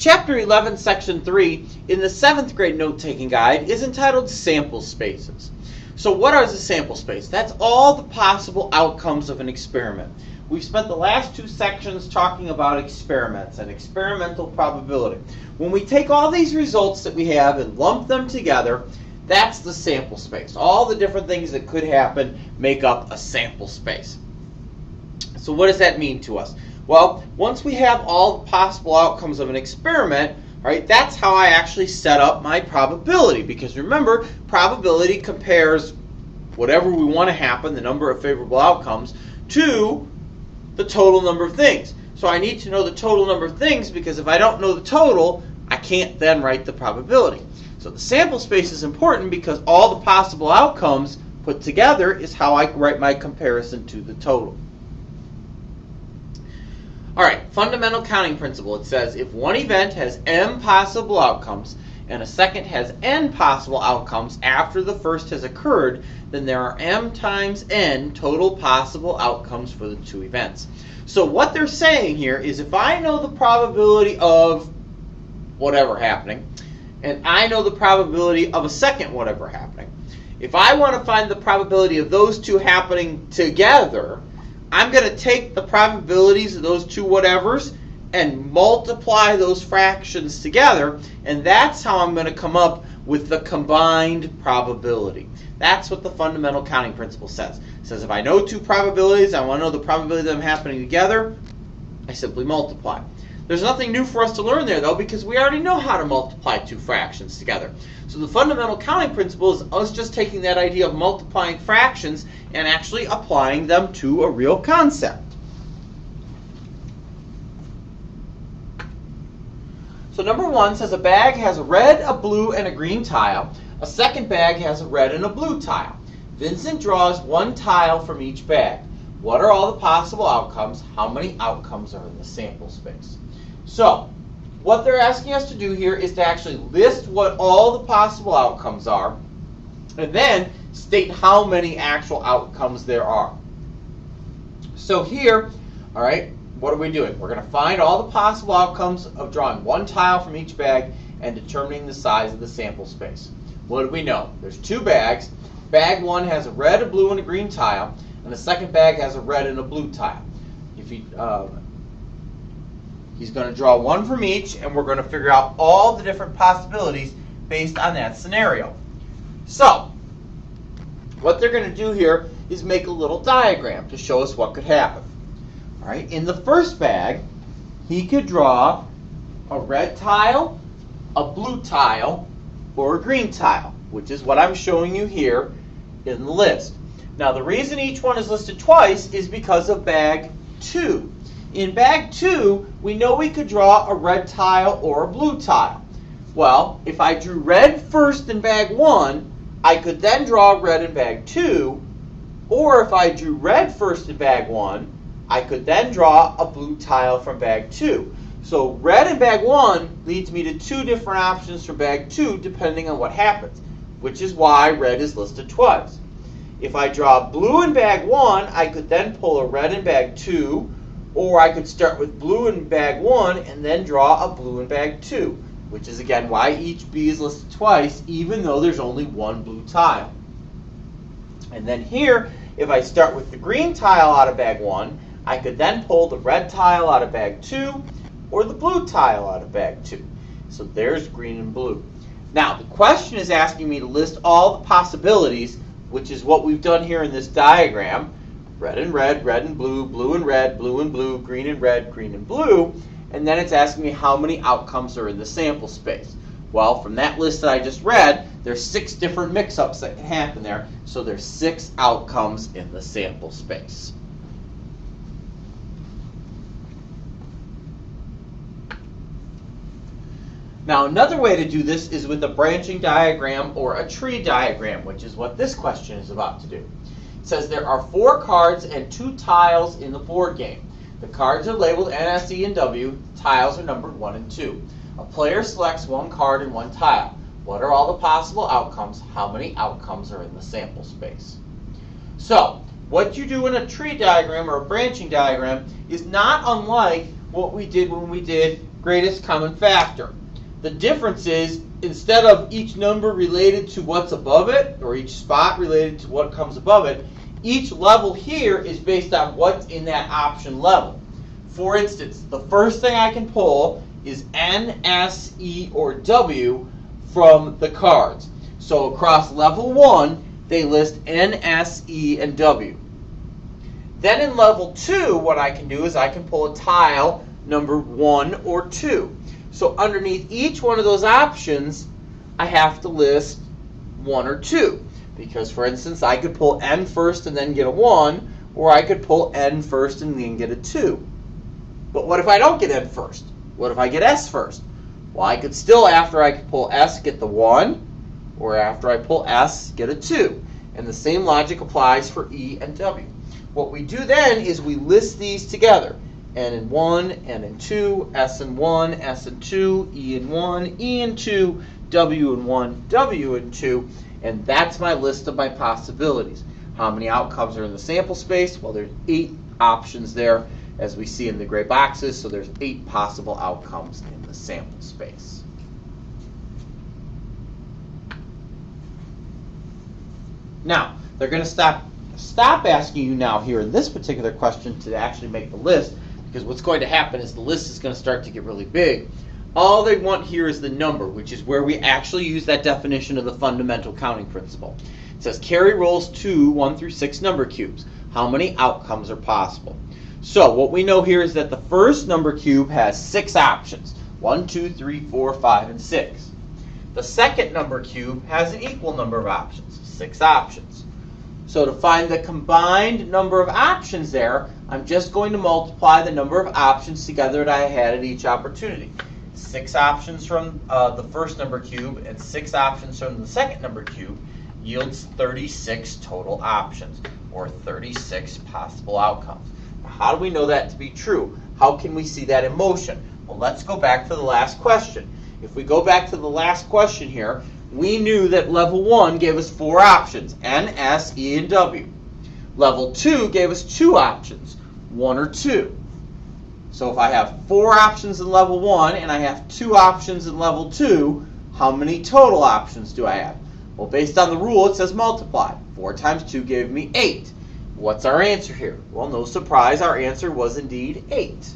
Chapter 11, Section 3 in the 7th grade note-taking guide is entitled Sample Spaces. So what is a sample space? That's all the possible outcomes of an experiment. We've spent the last 2 sections talking about experiments and experimental probability. When we take all these results that we have and lump them together, that's the sample space. All the different things that could happen make up a sample space. So what does that mean to us? Well, once we have all the possible outcomes of an experiment, right, that's how I actually set up my probability. Because remember, probability compares whatever we want to happen, the number of favorable outcomes, to the total number of things. So I need to know the total number of things, because if I don't know the total, I can't then write the probability. So the sample space is important because all the possible outcomes put together is how I write my comparison to the total. All right, fundamental counting principle. It says if one event has m possible outcomes and a second has n possible outcomes after the first has occurred, then there are m times n total possible outcomes for the 2 events. So what they're saying here is if I know the probability of whatever happening, and I know the probability of a second whatever happening, if I want to find the probability of those 2 happening together, I'm going to take the probabilities of those 2 whatevers and multiply those fractions together, and that's how I'm going to come up with the combined probability. That's what the fundamental counting principle says. It says if I know 2 probabilities, I want to know the probability of them happening together, I simply multiply. There's nothing new for us to learn there, though, because we already know how to multiply 2 fractions together. So the fundamental counting principle is us just taking that idea of multiplying fractions and actually applying them to a real concept. So number 1 says a bag has a red, a blue, and a green tile. A second bag has a red and a blue tile. Vincent draws 1 tile from each bag. What are all the possible outcomes? How many outcomes are in the sample space? So what they're asking us to do here is to actually list what all the possible outcomes are and then state how many actual outcomes there are. So here, all right, what are we doing? We're going to find all the possible outcomes of drawing 1 tile from each bag and determining the size of the sample space. What do we know? There's 2 bags. Bag 1 has a red, a blue, and a green tile, and the second bag has a red and a blue tile. If he's going to draw 1 from each, and we're going to figure out all the different possibilities based on that scenario. So what they're going to do here is make a little diagram to show us what could happen. All right, in the first bag, he could draw a red tile, a blue tile, or a green tile, which is what I'm showing you here in the list. Now the reason each one is listed twice is because of bag 2. In bag 2, we know we could draw a red tile or a blue tile. Well, if I drew red first in bag 1, I could then draw red in bag 2, or if I drew red first in bag 1, I could then draw a blue tile from bag 2. So red in bag 1 leads me to 2 different options for bag 2 depending on what happens, which is why red is listed twice. If I draw blue in bag 1, I could then pull a red in bag 2, or I could start with blue in bag 1 and then draw a blue in bag 2, which is again why each B is listed twice even though there's only 1 blue tile. And then here, if I start with the green tile out of bag 1, I could then pull the red tile out of bag 2 or the blue tile out of bag 2. So there's green and blue. Now the question is asking me to list all the possibilities, which is what we've done here in this diagram. Red and red, red and blue, blue and red, blue and blue, green and red, green and blue. And then it's asking me how many outcomes are in the sample space. Well, from that list that I just read, there's 6 different mix-ups that can happen there. So there's 6 outcomes in the sample space. Now another way to do this is with a branching diagram or a tree diagram, which is what this question is about to do. It says there are 4 cards and 2 tiles in the board game. The cards are labeled N, S, E, and W. The tiles are numbered 1 and 2. A player selects 1 card and 1 tile. What are all the possible outcomes? How many outcomes are in the sample space? So what you do in a tree diagram or a branching diagram is not unlike what we did when we did greatest common factor. The difference is, instead of each number related to what's above it, or each spot related to what comes above it, each level here is based on what's in that option level. For instance, the first thing I can pull is N, S, E, or W from the cards. So across level 1, they list N, S, E, and W. Then in level 2, what I can do is I can pull a tile number 1 or 2. So underneath each one of those options, I have to list 1 or 2. Because, for instance, I could pull N first and then get a 1, or I could pull N first and then get a 2. But what if I don't get N first? What if I get S first? Well, I could still, after I could pull S, get the 1, or after I pull S, get a 2. And the same logic applies for E and W. What we do then is we list these together. N in 1, N in 2, S in 1, S in 2, E in 1, E in 2, W in 1, W in 2, and that's my list of my possibilities. How many outcomes are in the sample space? Well, there's 8 options there, as we see in the gray boxes, so there's 8 possible outcomes in the sample space. Now, they're going to stop asking you now here in this particular question to actually make the list, because what's going to happen is the list is going to start to get really big. All they want here is the number, which is where we actually use that definition of the fundamental counting principle. It says carry rolls 2 1 through 6 number cubes. How many outcomes are possible? So what we know here is that the first number cube has 6 options. 1, 2, 3, 4, 5, and 6. The second number cube has an equal number of options, 6 options. So to find the combined number of options there, I'm just going to multiply the number of options together that I had at each opportunity. 6 options from the first number cube and 6 options from the second number cube yields 36 total options, or 36 possible outcomes. Now, how do we know that to be true? How can we see that in motion? Well, let's go back to the last question. If we go back to the last question here, we knew that level 1 gave us 4 options, N, S, E, and W. Level 2 gave us 2 options, 1 or 2. So if I have 4 options in level 1 and I have 2 options in level 2, how many total options do I have? Well, based on the rule, it says multiply. 4 times 2 gave me 8. What's our answer here? Well, no surprise, our answer was indeed 8.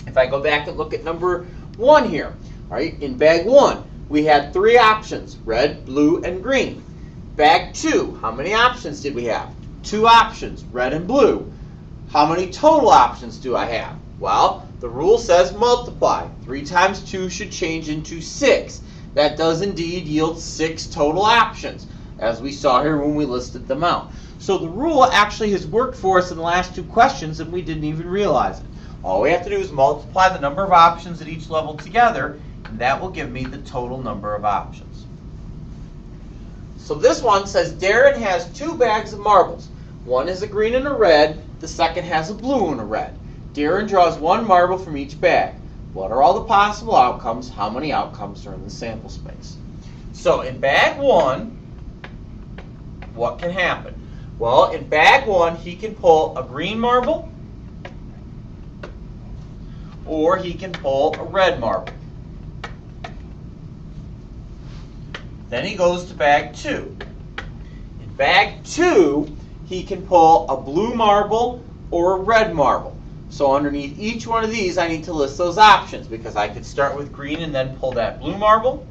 If I go back and look at number 1 here, all right, in bag 1, we had 3 options, red, blue, and green. Bag 2, how many options did we have? 2 options, red and blue. How many total options do I have? Well, the rule says multiply. 3 times 2 should change into 6. That does indeed yield 6 total options, as we saw here when we listed them out. So the rule actually has worked for us in the last 2 questions, and we didn't even realize it. All we have to do is multiply the number of options at each level together, and that will give me the total number of options. So this one says Darren has 2 bags of marbles. One is a green and a red, the second has a blue and a red. Darren draws 1 marble from each bag. What are all the possible outcomes? How many outcomes are in the sample space? So in bag 1, what can happen? Well, in bag 1, he can pull a green marble, or he can pull a red marble. Then he goes to bag 2. In bag 2, he can pull a blue marble or a red marble. So underneath each one of these, I need to list those options, because I could start with green and then pull that blue marble,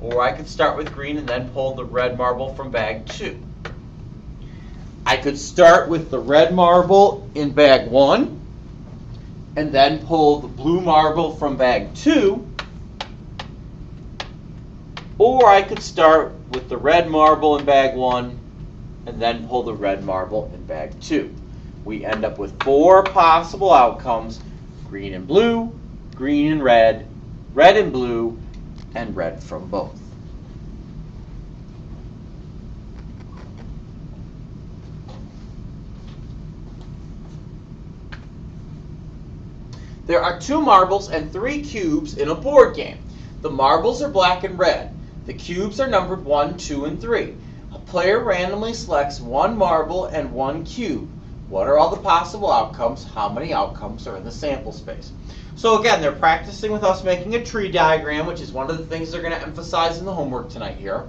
or I could start with green and then pull the red marble from bag 2. I could start with the red marble in bag 1 and then pull the blue marble from bag 2, or I could start with the red marble in bag 1 and then pull the red marble in bag 2. We end up with 4 possible outcomes: green and blue, green and red and blue, and red from both. There are 2 marbles and 3 cubes in a board game. The marbles are black and red. The cubes are numbered 1, 2, and 3. A player randomly selects 1 marble and 1 cube. What are all the possible outcomes? How many outcomes are in the sample space? So again, they're practicing with us making a tree diagram, which is one of the things they're going to emphasize in the homework tonight here.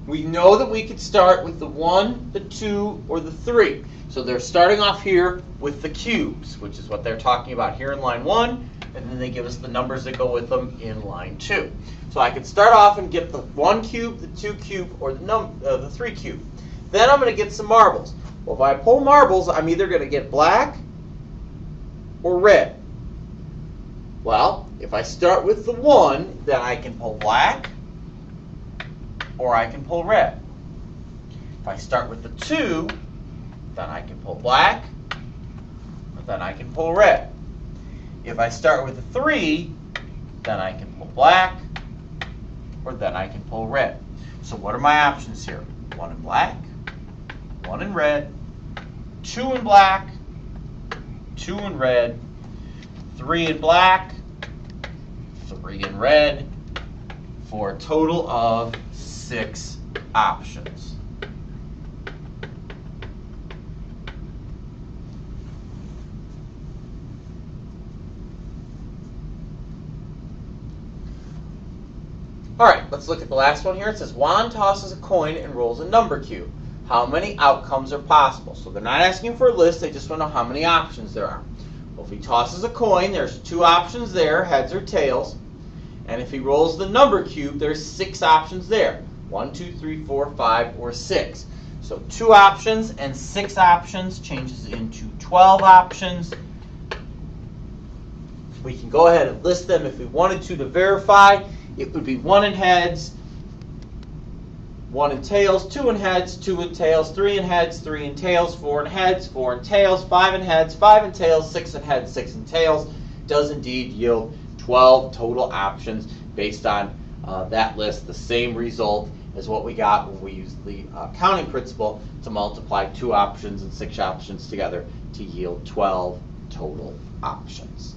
We know that we could start with the 1, the 2, or the 3. So they're starting off here with the cubes, which is what they're talking about here in line 1, and then they give us the numbers that go with them in line 2. So I could start off and get the 1 cube, the 2 cube, or the 3 cube. Then I'm going to get some marbles. Well, if I pull marbles, I'm either going to get black or red. Well, if I start with the 1, then I can pull black or I can pull red. If I start with the 2, then I can pull black or then I can pull red. If I start with the 3, then I can pull black or then I can pull red. So what are my options here? 1 in black, 1 in red, 2 in black, 2 in red, 3 in black, 3 in red, for a total of 6 options. All right, let's look at the last one here. It says Juan tosses a coin and rolls a number cube. How many outcomes are possible? So they're not asking for a list, they just want to know how many options there are. Well, if he tosses a coin, there's 2 options there, heads or tails. And if he rolls the number cube, there's 6 options there. 1, 2, 3, 4, 5, or 6. So 2 options and 6 options changes into 12 options. We can go ahead and list them if we wanted to verify. It would be 1 in heads, 1 in tails, 2 in heads, 2 in tails, 3 in heads, 3 in tails, 4 in heads, 4 in tails, 5 in heads, 5 in tails, 6 in heads, 6 in tails. Does indeed yield 12 total options based on that list. The same result as what we got when we used the counting principle to multiply 2 options and 6 options together to yield 12 total options.